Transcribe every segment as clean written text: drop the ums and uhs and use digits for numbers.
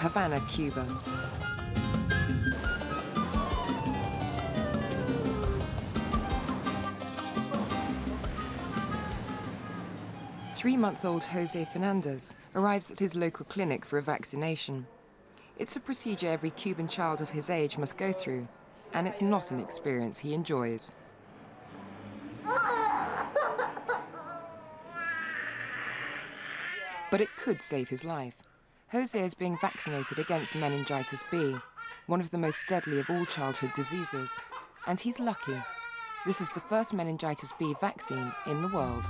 Havana, Cuba. Three-month-old Jose Fernandez arrives at his local clinic for a vaccination. It's a procedure every Cuban child of his age must go through, and it's not an experience he enjoys. But it could save his life. Jose is being vaccinated against meningitis B, one of the most deadly of all childhood diseases. And he's lucky. This is the first meningitis B vaccine in the world.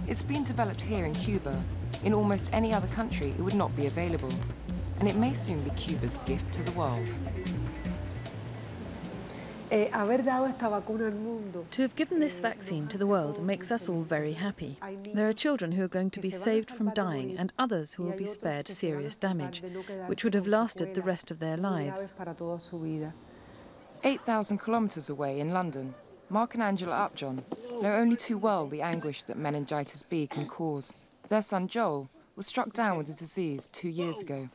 It's been developed here in Cuba. In almost any other country, it would not be available. And it may soon be Cuba's gift to the world. To have given this vaccine to the world makes us all very happy. There are children who are going to be saved from dying and others who will be spared serious damage, which would have lasted the rest of their lives. 8,000 kilometres away in London, Mark and Angela Upjohn know only too well the anguish that meningitis B can cause. Their son Joel was struck down with the disease 2 years ago.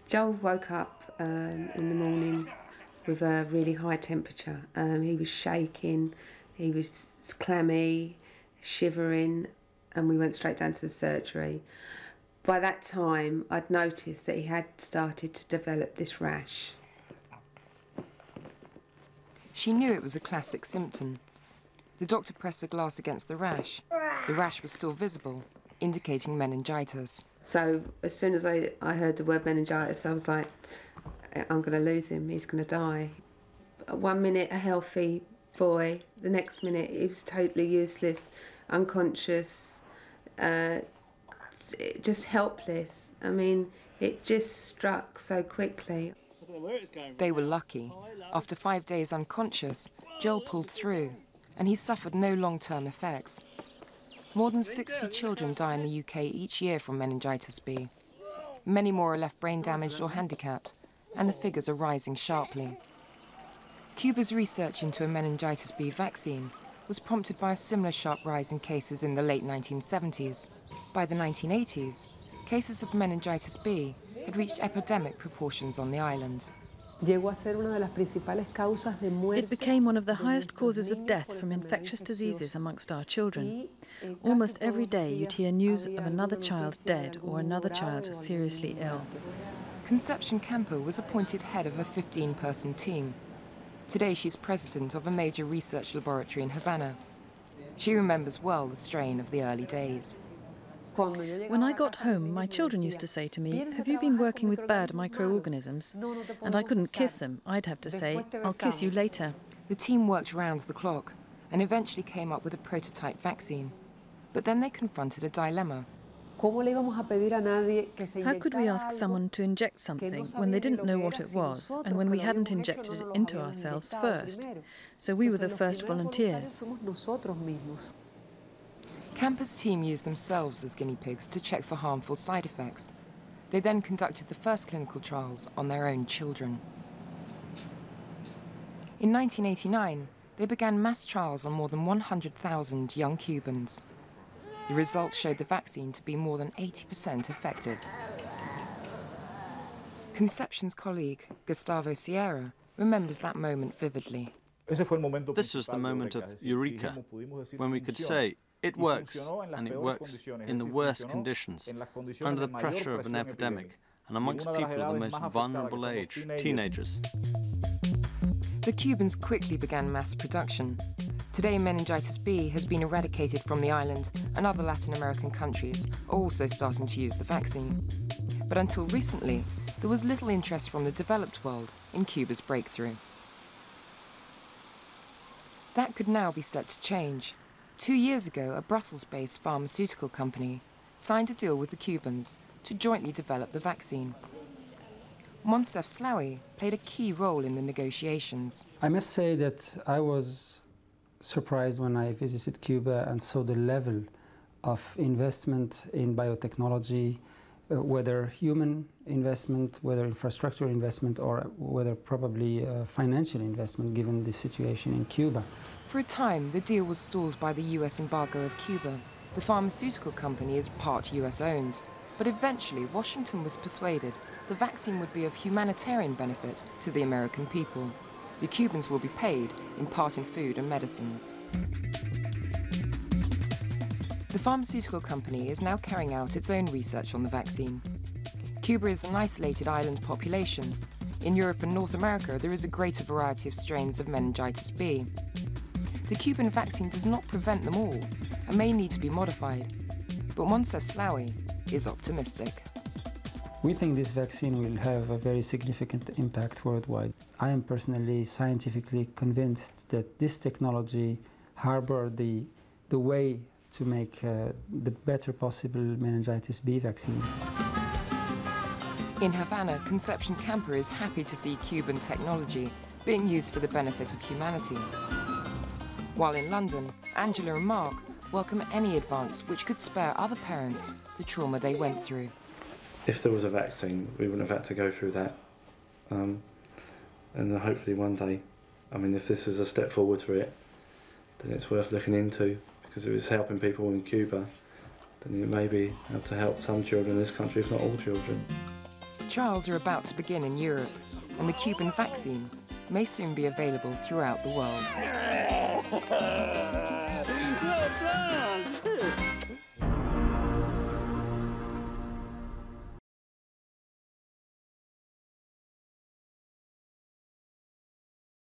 Joel woke up in the morning with a really high temperature. He was shaking, he was clammy, shivering, and we went straight down to the surgery. By that time, I'd noticed that he had started to develop this rash. She knew it was a classic symptom. The doctor pressed a glass against the rash. The rash was still visible, indicating meningitis. So as soon as I heard the word meningitis, I was like, I'm going to lose him, he's going to die. 1 minute a healthy boy, the next minute he was totally useless, unconscious, just helpless. I mean, it just struck so quickly. They were lucky. After 5 days unconscious, Joel pulled through, and he suffered no long-term effects. More than 60 children die in the UK each year from meningitis B. Many more are left brain damaged or handicapped, and the figures are rising sharply. Cuba's research into a meningitis B vaccine was prompted by a similar sharp rise in cases in the late 1970s. By the 1980s, cases of meningitis B had reached epidemic proportions on the island. It became one of the highest causes of death from infectious diseases amongst our children. Almost every day you'd hear news of another child dead or another child seriously ill. Conception Campo was appointed head of a 15-person team. Today she's president of a major research laboratory in Havana. She remembers well the strain of the early days. When I got home, my children used to say to me, "Have you been working with bad microorganisms?" And I couldn't kiss them. I'd have to say, "I'll kiss you later." The team worked round the clock and eventually came up with a prototype vaccine. But then they confronted a dilemma. How could we ask someone to inject something when they didn't know what it was and when we hadn't injected it into ourselves first? So we were the first volunteers. Campo's team used themselves as guinea pigs to check for harmful side effects. They then conducted the first clinical trials on their own children. In 1989, they began mass trials on more than 100,000 young Cubans. The results showed the vaccine to be more than 80% effective. Conception's colleague, Gustavo Sierra, remembers that moment vividly. This was the moment of eureka, when we could say, it works, and it works in the worst conditions, under the pressure of an epidemic, and amongst people of the most vulnerable age, teenagers. The Cubans quickly began mass production. Today, meningitis B has been eradicated from the island, and other Latin American countries are also starting to use the vaccine. But until recently, there was little interest from the developed world in Cuba's breakthrough. That could now be set to change. 2 years ago, a Brussels-based pharmaceutical company signed a deal with the Cubans to jointly develop the vaccine. Monsef Slaoui played a key role in the negotiations. I must say that I was surprised when I visited Cuba and saw the level of investment in biotechnology, whether human investment, whether infrastructure investment, or whether probably financial investment, given the situation in Cuba. For a time, the deal was stalled by the US embargo of Cuba. The pharmaceutical company is part US-owned. But eventually, Washington was persuaded the vaccine would be of humanitarian benefit to the American people. The Cubans will be paid, in part in food and medicines. The pharmaceutical company is now carrying out its own research on the vaccine. Cuba is an isolated island population. In Europe and North America, there is a greater variety of strains of meningitis B. The Cuban vaccine does not prevent them all and may need to be modified. But Monsef Slaoui is optimistic. We think this vaccine will have a very significant impact worldwide. I am personally scientifically convinced that this technology harbors the way to make the better possible meningitis B vaccine. In Havana, Concepcion Camper is happy to see Cuban technology being used for the benefit of humanity. While in London, Angela and Mark welcome any advance which could spare other parents the trauma they went through. If there was a vaccine, we wouldn't have had to go through that. And hopefully one day, I mean, if this is a step forward for it, then it's worth looking into, because if it's helping people in Cuba, then it may be able to help some children in this country, if not all children. Trials are about to begin in Europe, and the Cuban vaccine may soon be available throughout the world.